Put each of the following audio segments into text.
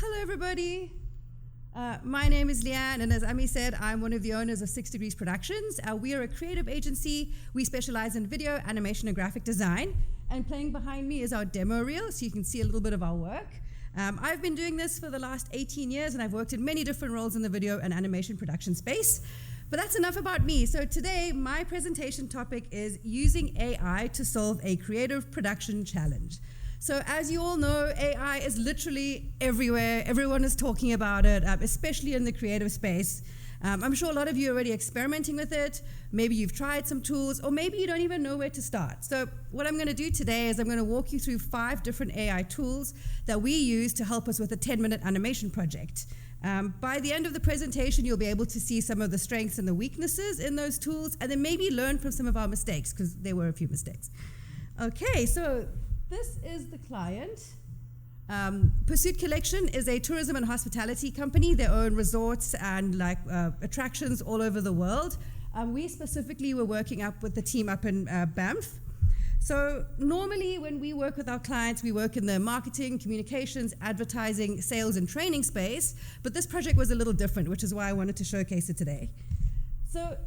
Hello, everybody. My name is Lee-Anne, and as Ami said, I'm one of the owners of 6 Degrees Productions. We are a creative agency. We specialize in video, animation, and graphic design. And playing behind me is our demo reel, so you can see a little bit of our work. I've been doing this for the last 18 years, and I've worked in many different roles in the video and animation production space. But that's enough about me. So today, my presentation topic is using AI to solve a creative production challenge. So as you all know, AI is literally everywhere. Everyone is talking about it, especially in the creative space. I'm sure a lot of you are already experimenting with it. Maybe you've tried some tools, or maybe you don't even know where to start. So what I'm going to do today is I'm going to walk you through 5 different AI tools that we use to help us with a 10-minute animation project. By the end of the presentation, you'll be able to see some of the strengths and the weaknesses in those tools, and then maybe learn from some of our mistakes, because there were a few mistakes. Okay, so this is the client. Pursuit Collection is a tourism and hospitality company. They own resorts and attractions all over the world. We specifically were working up with the team up in Banff. So normally when we work with our clients, we work in the marketing, communications, advertising, sales, and training space. But this project was a little different, which is why I wanted to showcase it today. So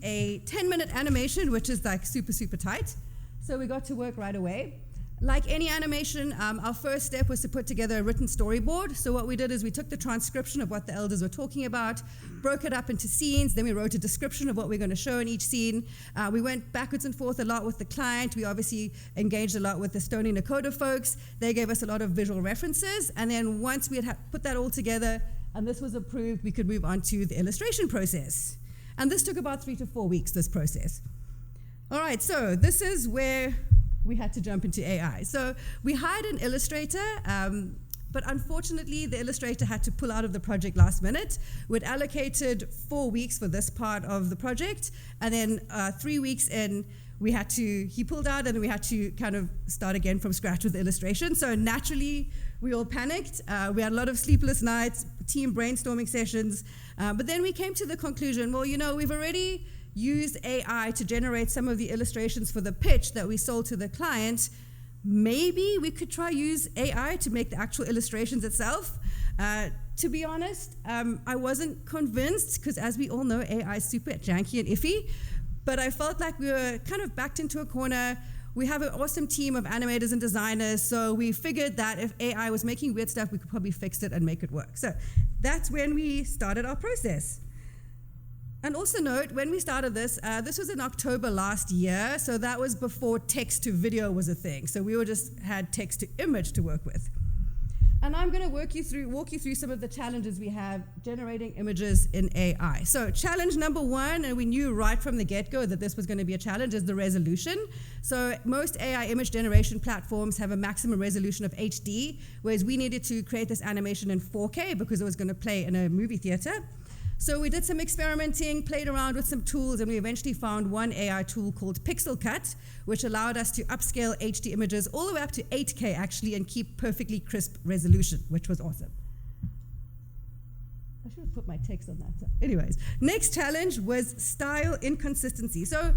a 10-minute animation, which is like super tight. So we got to work right away. Like any animation, our first step was to put together a written storyboard. So what we did is we took the transcription of what the elders were talking about, broke it up into scenes, then we wrote a description of what we're going to show in each scene. We went backwards and forth a lot with the client. We obviously engaged a lot with the Stony Nakota folks. They gave us a lot of visual references. And then once we had put that all together and this was approved, we could move on to the illustration process. And this took about 3 to 4 weeks, this process. All right, so this is where we had to jump into AI. So we hired an illustrator, but unfortunately, the illustrator had to pull out of the project last minute. We'd allocated 4 weeks for this part of the project, and then 3 weeks in, he pulled out, and we had to kind of start again from scratch with the illustration. So naturally, we all panicked. We had a lot of sleepless nights, team brainstorming sessions, but then we came to the conclusion, well, you know, we've already used AI to generate some of the illustrations for the pitch that we sold to the client. Maybe we could try use AI to make the actual illustrations itself. To be honest, I wasn't convinced, because as we all know, AI is super janky and iffy, but I felt like we were kind of backed into a corner. We have an awesome team of animators and designers, so we figured that if AI was making weird stuff, we could probably fix it and make it work. So that's when we started our process. And also note, when we started this, this was in October last year, so that was before text to video was a thing. So we just had text to image to work with. And I'm going to walk you through some of the challenges we have generating images in AI. So challenge number 1, and we knew right from the get-go that this was going to be a challenge, is the resolution. So most AI image generation platforms have a maximum resolution of HD, whereas we needed to create this animation in 4K because it was going to play in a movie theater. So we did some experimenting, played around with some tools, and we eventually found one AI tool called Pixelcut, which allowed us to upscale HD images all the way up to 8K actually, and keep perfectly crisp resolution, which was awesome. I should have put my text on that. So anyways, next challenge was style inconsistency. So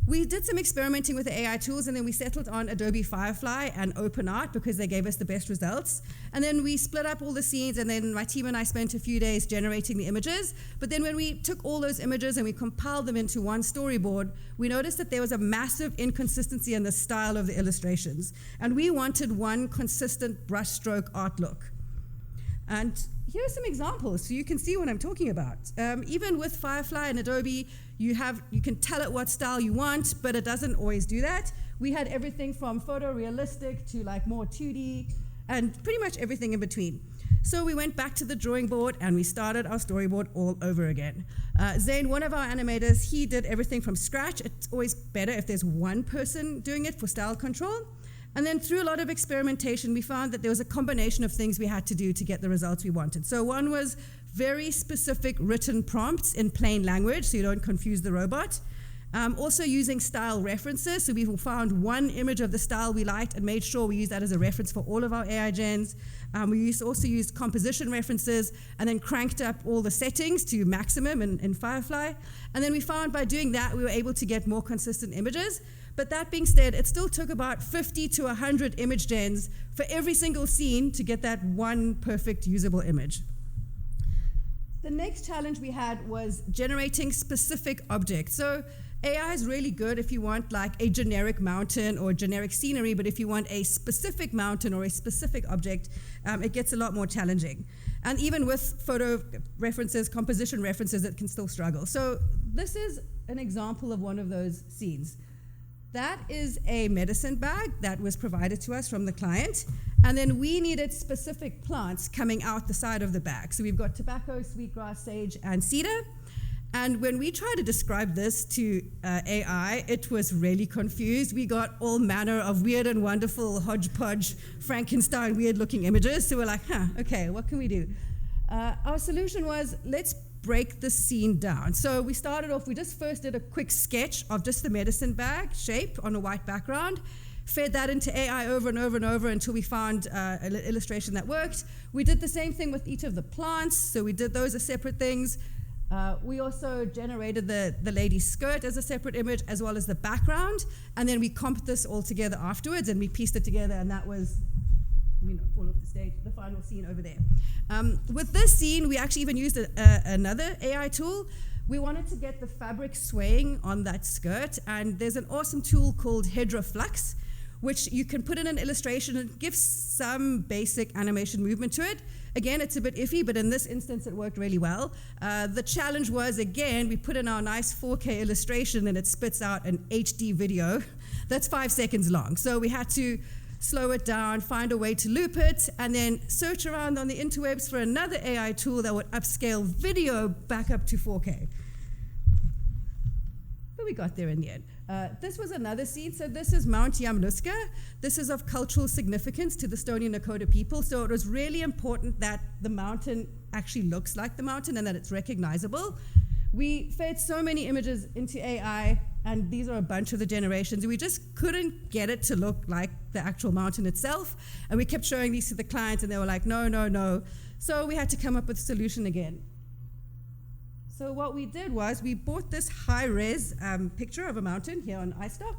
we did some experimenting with the AI tools, and then we settled on Adobe Firefly and OpenArt because they gave us the best results. And then we split up all the scenes, and then my team and I spent a few days generating the images. But then when we took all those images and we compiled them into one storyboard, we noticed that there was a massive inconsistency in the style of the illustrations. And we wanted one consistent brushstroke art look. And here are some examples so you can see what I'm talking about. Even with Firefly and Adobe, you can tell it what style you want, but it doesn't always do that. We had everything from photorealistic to like more 2D and pretty much everything in between. So we went back to the drawing board and we started our storyboard all over again. Zane, one of our animators, he did everything from scratch. It's always better if there's one person doing it for style control. And then through a lot of experimentation, we found that there was a combination of things we had to do to get the results we wanted. So one was very specific written prompts in plain language, so you don't confuse the robot. Also using style references, so we found one image of the style we liked and made sure we used that as a reference for all of our AI gens. We also used composition references and then cranked up all the settings to maximum in Firefly. And then we found by doing that, we were able to get more consistent images. But that being said, it still took about 50 to 100 image gens for every single scene to get that one perfect usable image. The next challenge we had was generating specific objects. So AI is really good if you want like a generic mountain or generic scenery, but if you want a specific mountain or a specific object, it gets a lot more challenging. And even with photo references, composition references, it can still struggle. So this is an example of one of those scenes. That is a medicine bag that was provided to us from the client, and then we needed specific plants coming out the side of the bag. So we've got tobacco, sweetgrass, sage, and cedar. And when we tried to describe this to AI, it was really confused. We got all manner of weird and wonderful hodgepodge, Frankenstein, weird-looking images. So we're like, okay, what can we do? Our solution was, let's break the scene down. So we started off, we just first did a quick sketch of just the medicine bag shape on a white background, fed that into AI over and over and over until we found an illustration that worked. We did the same thing with each of the plants, so we did those as separate things. We also generated the lady's skirt as a separate image, as well as the background, and then we comped this all together afterwards, and we pieced it together, and that was, fall off the stage, the final scene over there. With this scene, we actually even used another AI tool. We wanted to get the fabric swaying on that skirt, and there's an awesome tool called HydroFlux, which you can put in an illustration and give some basic animation movement to it. Again, it's a bit iffy, but in this instance, it worked really well. The challenge was, again, we put in our nice 4K illustration, and it spits out an HD video that's 5 seconds long. So we had to slow it down, find a way to loop it, and then search around on the interwebs for another AI tool that would upscale video back up to 4K. But we got there in the end. This was another scene. So this is Mount Yamnuska. This is of cultural significance to the Stony Nakota people. So it was really important that the mountain actually looks like the mountain and that it's recognizable. We fed so many images into AI, and these are a bunch of the generations. We just couldn't get it to look like the actual mountain itself. And we kept showing these to the clients, and they were like, no, no, no. So we had to come up with a solution again. So what we did was we bought this high-res picture of a mountain here on iStock.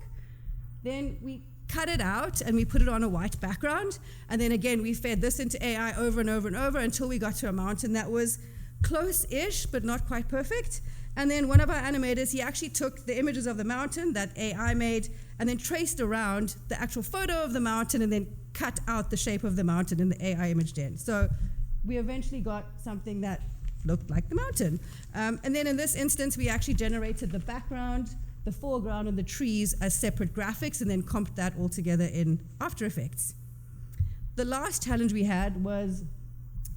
Then we cut it out, and we put it on a white background. And then again, we fed this into AI over and over and over until we got to a mountain that was close-ish, but not quite perfect. And then one of our animators, he actually took the images of the mountain that AI made and then traced around the actual photo of the mountain and then cut out the shape of the mountain in the AI image gen. So we eventually got something that looked like the mountain. And then in this instance, we actually generated the background, the foreground, and the trees as separate graphics and then comped that all together in After Effects. The last challenge we had was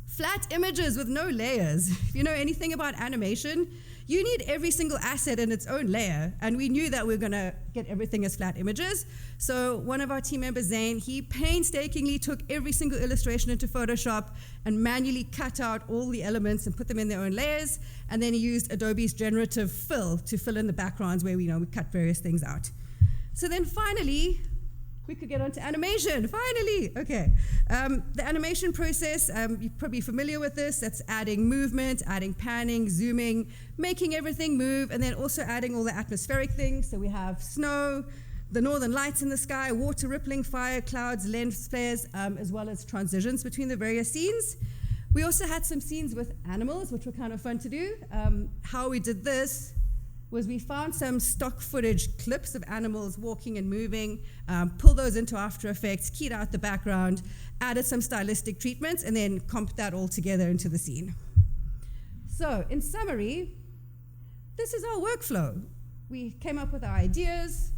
flat images with no layers. If you know anything about animation, you need every single asset in its own layer, and we knew that we were going to get everything as flat images. So one of our team members, Zane, he painstakingly took every single illustration into Photoshop and manually cut out all the elements and put them in their own layers, and then he used Adobe's generative fill to fill in the backgrounds where we cut various things out. So then finally, we could get onto animation, finally. Okay, the animation process, you're probably familiar with this. That's adding movement, adding panning, zooming, making everything move, and then also adding all the atmospheric things. So we have snow, the northern lights in the sky, water rippling, fire, clouds, lens flares, as well as transitions between the various scenes. We also had some scenes with animals, which were kind of fun to do. How we did this was we found some stock footage clips of animals walking and moving, pulled those into After Effects, keyed out the background, added some stylistic treatments, and then comped that all together into the scene. So, in summary, this is our workflow. We came up with our ideas,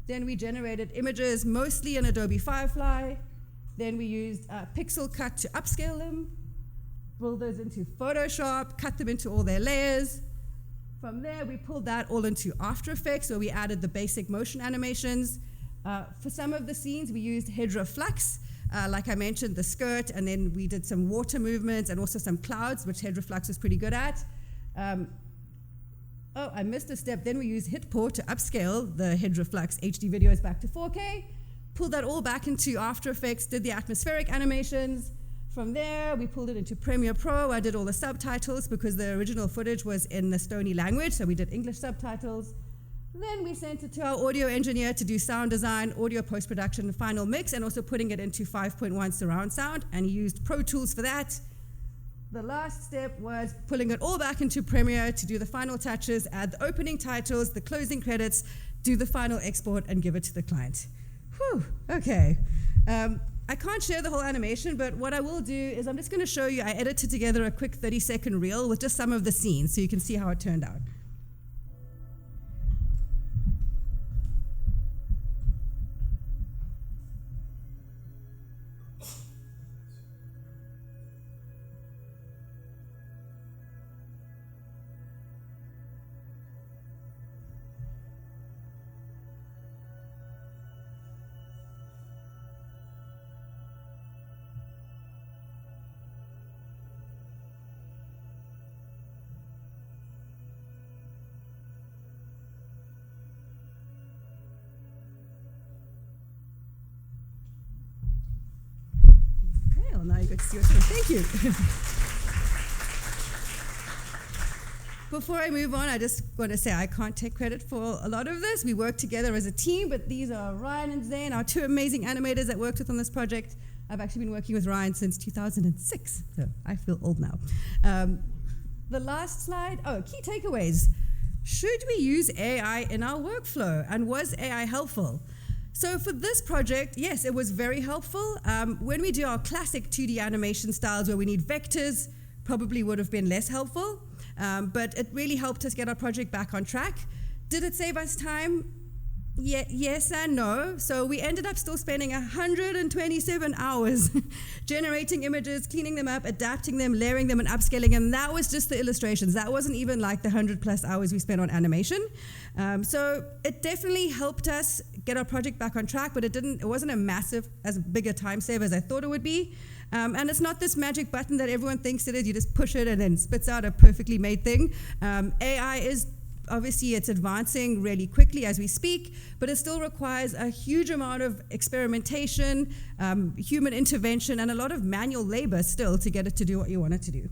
then we generated images mostly in Adobe Firefly, then we used Pixelcut to upscale them, rolled those into Photoshop, cut them into all their layers. From there, we pulled that all into After Effects, where we added the basic motion animations. For some of the scenes, we used HydroFlux, like I mentioned, the skirt, and then we did some water movements and also some clouds, which HydroFlux was pretty good at. Oh, I missed a step. Then we used HitPaw to upscale the HydroFlux HD videos back to 4K, pulled that all back into After Effects, did the atmospheric animations. From there, we pulled it into Premiere Pro. I did all the subtitles because the original footage was in the Stony language, so we did English subtitles. Then we sent it to our audio engineer to do sound design, audio post-production, final mix, and also putting it into 5.1 surround sound, and he used Pro Tools for that. The last step was pulling it all back into Premiere to do the final touches, add the opening titles, the closing credits, do the final export, and give it to the client. Whew, okay. I can't share the whole animation, but what I will do is I'm just going to show you, I edited together a quick 30-second reel with just some of the scenes so you can see how it turned out. Now you get to see what's going. Thank you. Before I move on, I just want to say I can't take credit for a lot of this. We worked together as a team, but these are Ryan and Zane, our two amazing animators that worked with on this project. I've actually been working with Ryan since 2006, so I feel old now. The last slide, key takeaways. Should we use AI in our workflow, and was AI helpful? So for this project, yes, it was very helpful. When we do our classic 2D animation styles where we need vectors, probably would have been less helpful, but it really helped us get our project back on track. Did it save us time? Yes and no. So we ended up still spending 127 hours generating images, cleaning them up, adapting them, layering them, and upscaling them. That was just the illustrations. That wasn't even like the 100+ hours we spent on animation. So it definitely helped us get our project back on track, but it wasn't as big a time save as I thought it would be. And it's not this magic button that everyone thinks it is. You just push it and then spits out a perfectly made thing. AI is obviously it's advancing really quickly as we speak, but it still requires a huge amount of experimentation, human intervention, and a lot of manual labor still to get it to do what you want it to do.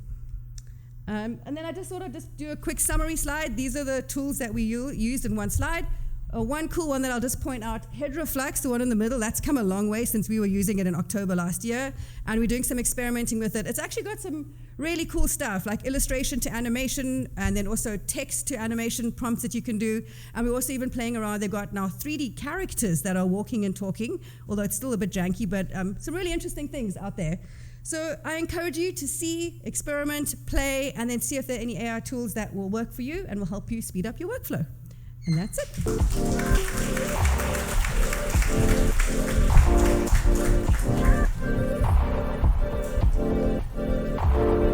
And then I just thought I'd just do a quick summary slide. These are the tools that we used in one slide. One cool one that I'll just point out, HydroFlux, the one in the middle, that's come a long way since we were using it in October last year, and we're doing some experimenting with it. It's actually got some really cool stuff, like illustration to animation, and then also text to animation prompts that you can do, and we're also even playing around. They've got now 3D characters that are walking and talking, although it's still a bit janky, but some really interesting things out there. So I encourage you to see, experiment, play, and then see if there are any AI tools that will work for you and will help you speed up your workflow. And that's it.